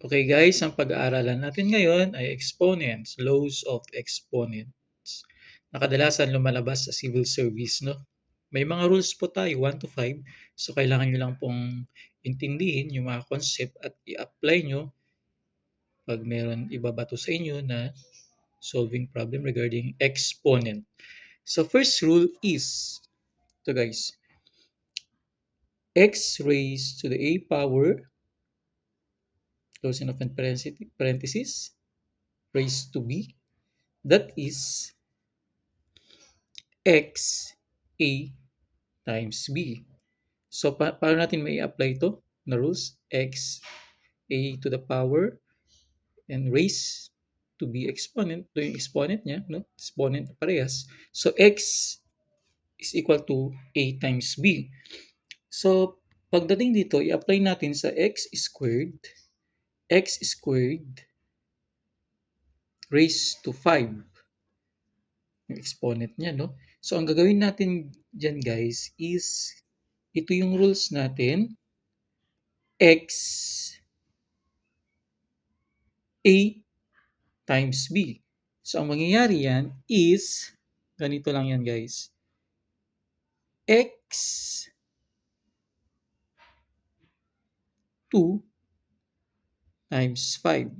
Okay guys, ang pag-aaralan natin ngayon ay exponents, laws of exponents. Nakadalasan lumalabas sa civil service, no? May mga rules po tayo, 1 to 5. So, kailangan nyo lang pong intindihin yung mga concept at i-apply nyo pag meron ibabato sa inyo na solving problem regarding exponent. So, first rule is, ito guys, x raised to the a power, closing of parenthesis, raised to b, that is x a times b. So, paano natin may apply ito na rules? X a to the power and raise to be exponent. Ito yung exponent niya, no? Exponent parehas. So, x is equal to a times b. So, pagdating dito, i-apply natin sa x squared raised to 5. Yung exponent niya, no? So, ang gagawin natin dyan, guys, is ito yung rules natin. X a times b. So, ang mangyayari yan is, ganito lang yan, guys. X 2 times 5.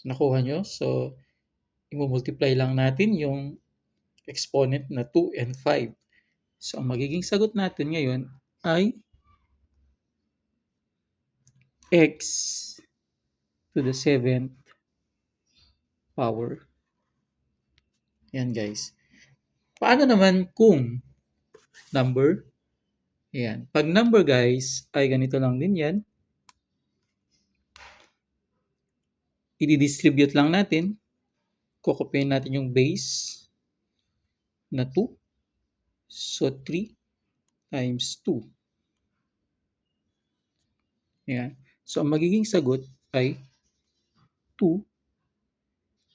Nakuha nyo? So, i-multiply lang natin yung exponent na 2 and 5. So, ang magiging sagot natin ngayon ay x to the 7th power. Yan, guys. Paano naman kung number? Yan. Pag number, guys, ay ganito lang din yan. I-distribute lang natin. Kukopyahin natin yung base na 2. So, 3 times 2. Yan. So, ang magiging sagot ay 2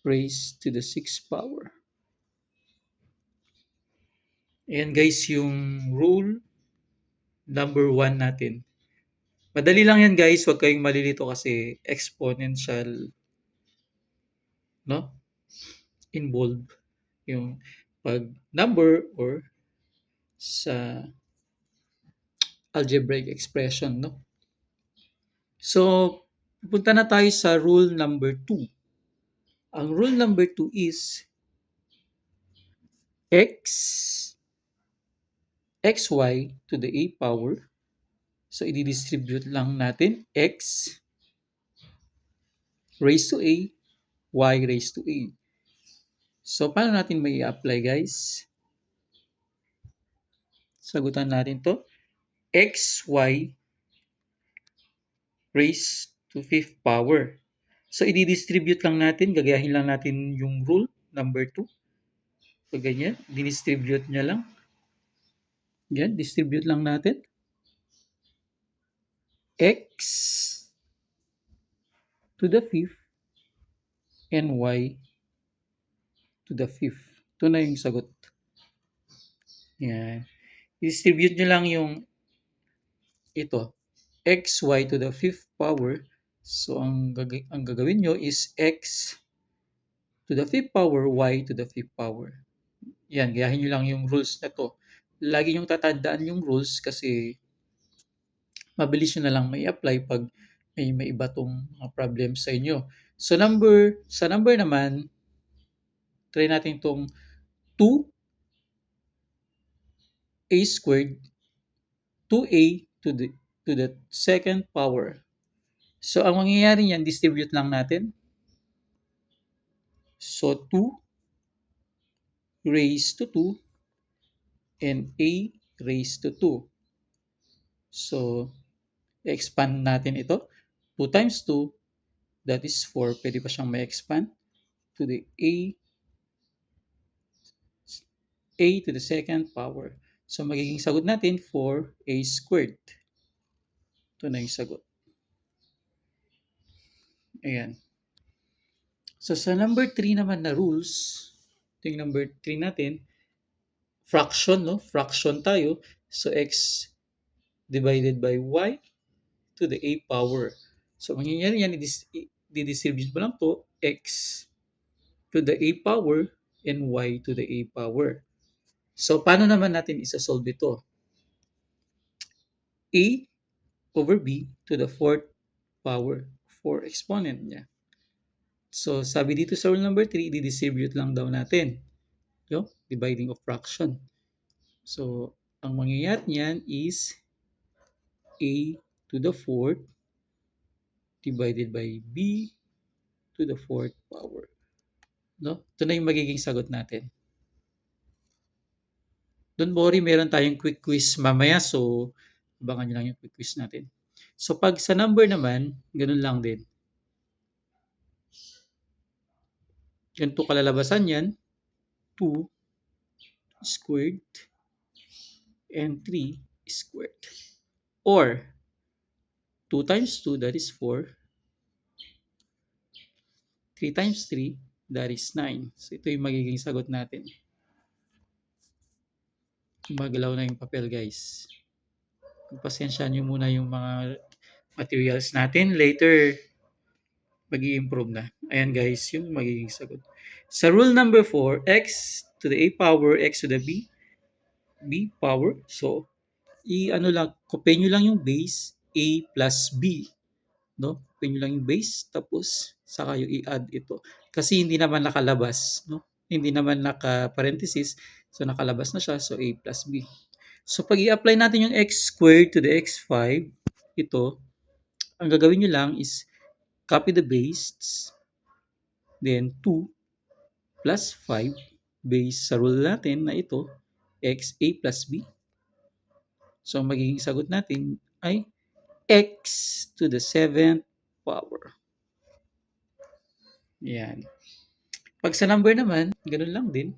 raised to the 6th power. Ayan guys, yung rule number 1 natin. Madali lang yan guys, huwag kayong malilito kasi exponential, no? Involve yung pag number or sa algebraic expression, no? So, pupunta na tayo sa rule number 2. Ang rule number 2 is xy to the a power. So, i-distribute lang natin x raised to a, y raised to a. So, paano natin may apply guys? Sagutan natin to. Xy raised to 5th power. So, i-distribute lang natin. Gagayahin lang natin yung rule number 2. So, ganyan. Distribute niya lang. Yan. Distribute lang natin. X to the 5th and y to the 5th. Ito na yung sagot. Yan. I-distribute nyo lang yung ito. Xy to the 5th power. So, ang gagawin nyo is x to the 5th power, y to the 5th power. Yan, gayahin nyo lang yung rules na to. Lagi nyong tatandaan yung rules kasi mabilis nyo na lang may apply pag may iba tong problem sa inyo. So, sa number naman, try natin tong 2a squared, 2a to the 2nd power. So, ang mangyayari niyan, distribute lang natin. So, 2 raised to 2 and a raised to 2. So, expand natin ito. 2 times 2, that is 4. Pwede pa siyang may expand to the a to the 2nd power. So, magiging sagot natin 4a squared. Ito na yung sagot. Ayan. So, sa number 3 naman na rules, ito yung number 3 natin, fraction, no? Fraction tayo. So, x divided by y to the a power. So, mangyayari yan, i-distribute mo lang to, x to the a power and y to the a power. So, paano naman natin isa-solve ito? A over b to the fourth power, 4 exponent niya. So, sabi dito sa rule number 3, i-distribute lang daw natin yung dividing of fraction. So, ang mangyayari niyan is a to the fourth divided by b to the fourth power. No? Ito na yung magiging sagot natin. Don't worry, meron tayong quick quiz mamaya. So, abangan nyo lang yung quick quiz natin. So, pag sa number naman, ganun lang din. Ganito kalalabasan yan. 2 squared and 3 squared. Or, 2 times 2, that is 4. 3 times 3, that is 9. So, ito yung magiging sagot natin. Magalaw na yung papel, guys. Pagpasensyahan nyo muna yung mga materials natin. Later, mag-i-improve na. Ayan, guys, yung magiging sagot. Sa rule number 4, x to the a power, x to the b power. So, i-ano lang, copy nyo lang yung base, a plus b. No? Copy nyo lang yung base, tapos saka yung i-add ito. Kasi hindi naman nakalabas, no? Hindi naman naka-parenthesis, so nakalabas na siya, so a plus b. So pag i-apply natin yung x squared to the x5, ito, ang gagawin nyo lang is copy the base, then 2 plus 5, base sa rule natin na ito, x a plus b. So ang magiging sagot natin ay x to the 7th power. Yan. Pag sa number naman, ganun lang din.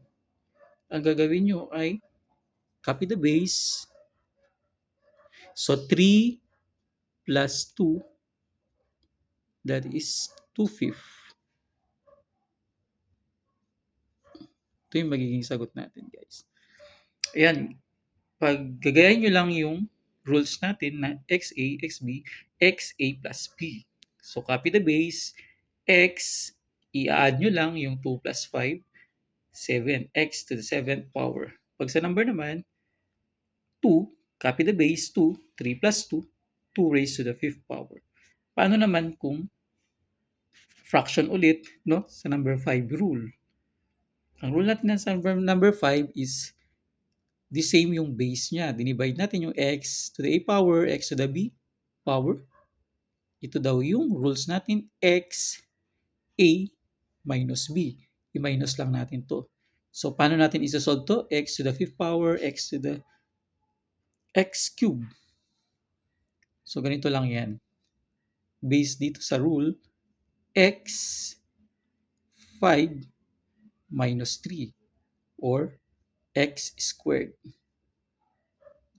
Ang gagawin nyo ay copy the base. So 3 plus 2, that is 2/5. Ito yung magiging sagot natin, guys. Ayan. Pag gagayahin nyo lang yung rules natin na xa, xb, xa plus b. So copy the base. X, i-add nyo lang yung 2 plus 5, 7. X to the 7th power. Pag sa number naman, 2, copy the base, 2, 3 plus 2, 2 raised to the 5th power. Paano naman kung fraction ulit, no? Sa number 5 rule. Ang rule natin sa number 5 is the same yung base niya. Dinivide natin yung x to the a power, x to the b power. Ito daw yung rules natin, x a minus b. I-minus lang natin to. So, paano natin isa-solve to? X to the 5th power, x to the x cube. So, ganito lang yan. Based dito sa rule, x 5 minus 3 or x squared.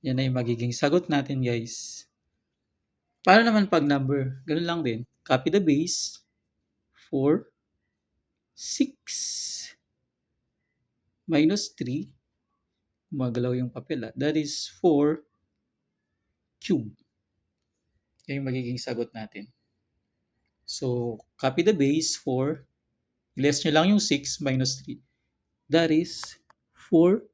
Yan ay magiging sagot natin, guys. Paano naman pag number? Ganun lang din. Copy the base. 4, 6 minus 3. Gumagalaw yung papel. That is 4 cube. Yan yung magiging sagot natin. So, copy the base. 4. Less nyo lang yung 6 minus 3. That is 4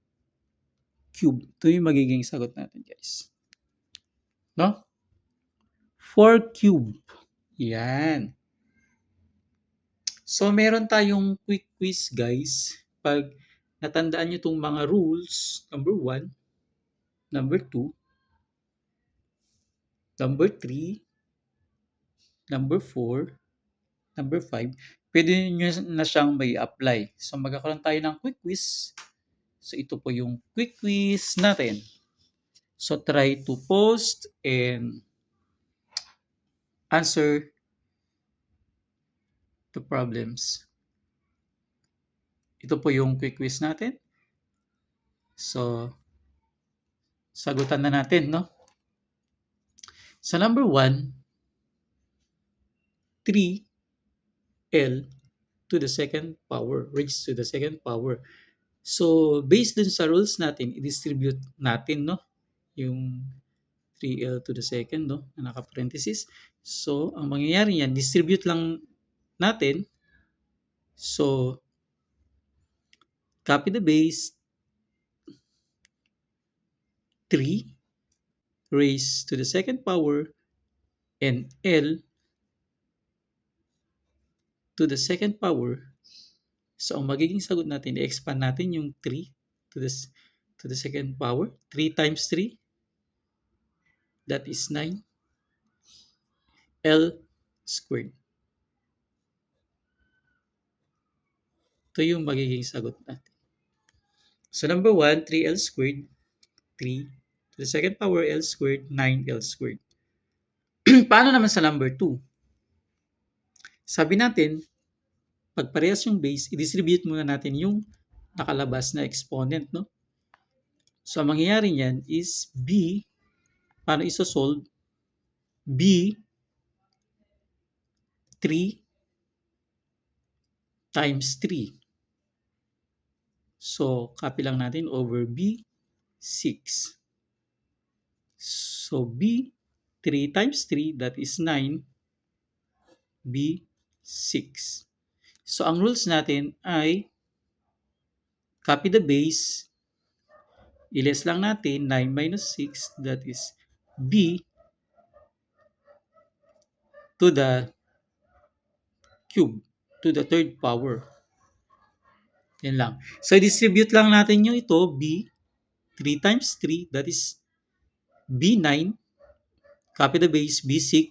cube. Ito yung magiging sagot natin, guys. No? 4 cube. Yan. So, meron tayong quick quiz, guys. Pag natandaan nyo itong mga rules, number 1, number 2, number 3, number 4, number 5, pwede nyo na siyang may apply. So, magkakaroon tayo ng quick quiz. So, ito po yung quick quiz natin. So, try to post and answer the problems. Ito po yung quick quiz natin. So, sagutan na natin, no? Sa number 1, 3L to the second power, raised to the second power. So, based dun sa rules natin, i-distribute natin, no? Yung 3L to the second, no, na naka-parenthesis. So, ang mangyayari niyan, distribute lang natin. So, copy the base, 3 raised to the second power, and L to the second power. So, ang magiging sagot natin, i-expand natin yung 3 to the second power. 3 times 3, that is 9. L squared. Ito yung magiging sagot natin. So, number 1, 3L squared. 3 to the second power L squared, 9L squared. Paano naman sa number 2? Sabi natin, pag parehas yung base, i-distribute muna natin yung nakalabas na exponent, no? So, ang mangyayari niyan is B, paano isosolve? B, 3 times 3. So, copy lang natin over B, 6. So, B, 3 times 3, that is 9. B, 6. So, ang rules natin ay copy the base, i-less lang natin 9 minus 6, that is B to the cube, to the third power. Yan lang. So, i-distribute lang natin yung ito, B, 3 times 3, that is B9. Copy the base, B6.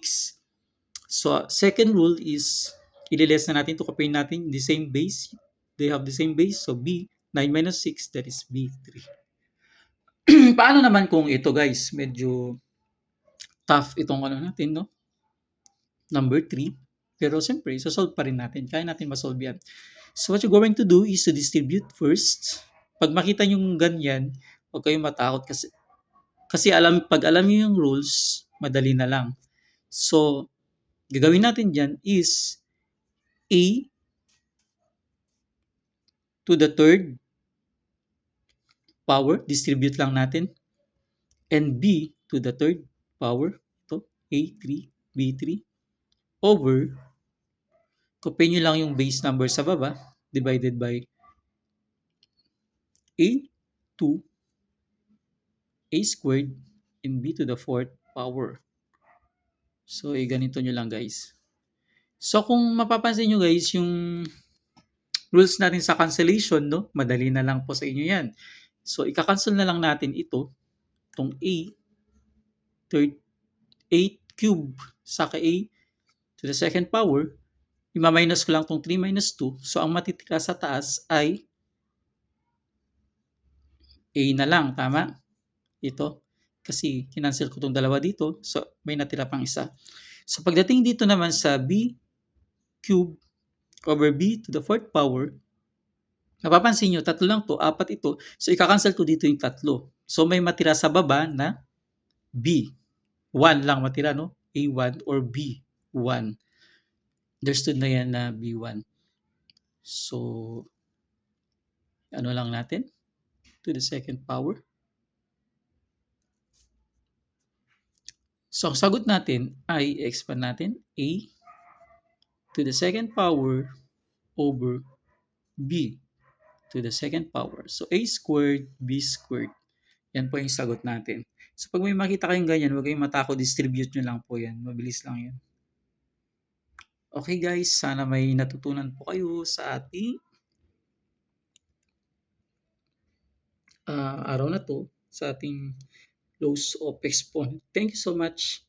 So, second rule is, i-less na natin to copy natin the same base. They have the same base. So, B9 minus 6, that is B3. Paano naman kung ito, guys? Medyo tough itong ano natin, no? Number 3. Pero siyempre, solve pa rin natin. Kaya natin masolve yan. So what you're going to do is to distribute first. Pag makita nyo ganyan, huwag kayong matakot kasi pag alam nyo yung rules, madali na lang. So, gagawin natin dyan is A to the third power, distribute lang natin. And B to the third power, ito, A3, B3, over, copy nyo lang yung base number sa baba, divided by A2, A squared, and B to the fourth power. So, ganito nyo lang, guys. So, kung mapapansin nyo, guys, yung rules natin sa cancellation, no? Madali na lang po sa inyo yan. So, ika-cancel na lang natin ito, itong A, third, 8 cube, saka A to the second power, ima-minus ko lang itong 3 minus 2. So, ang matitira sa taas ay A na lang, tama? Ito. Kasi kinancel ko itong dalawa dito. So, may natira pang isa. So, pagdating dito naman sa B cube over B to the fourth power, napapansin nyo, tatlo lang to, apat ito. So, ika-cancel ko dito yung tatlo. So, may matira sa baba na B. 1 lang matira, no? A1 or B1. Understood na yan na B1. So, ano lang natin? To the second power. So, ang sagot natin ay expand natin A to the second power over B to the second power. So, A squared, B squared. Yan po yung sagot natin. So, pag may makita kayong ganyan, huwag kayong matakot, distribute nyo lang po yan. Mabilis lang yan. Okay guys, sana may natutunan po kayo sa ating araw na to, sa ating laws of exponent. Thank you so much.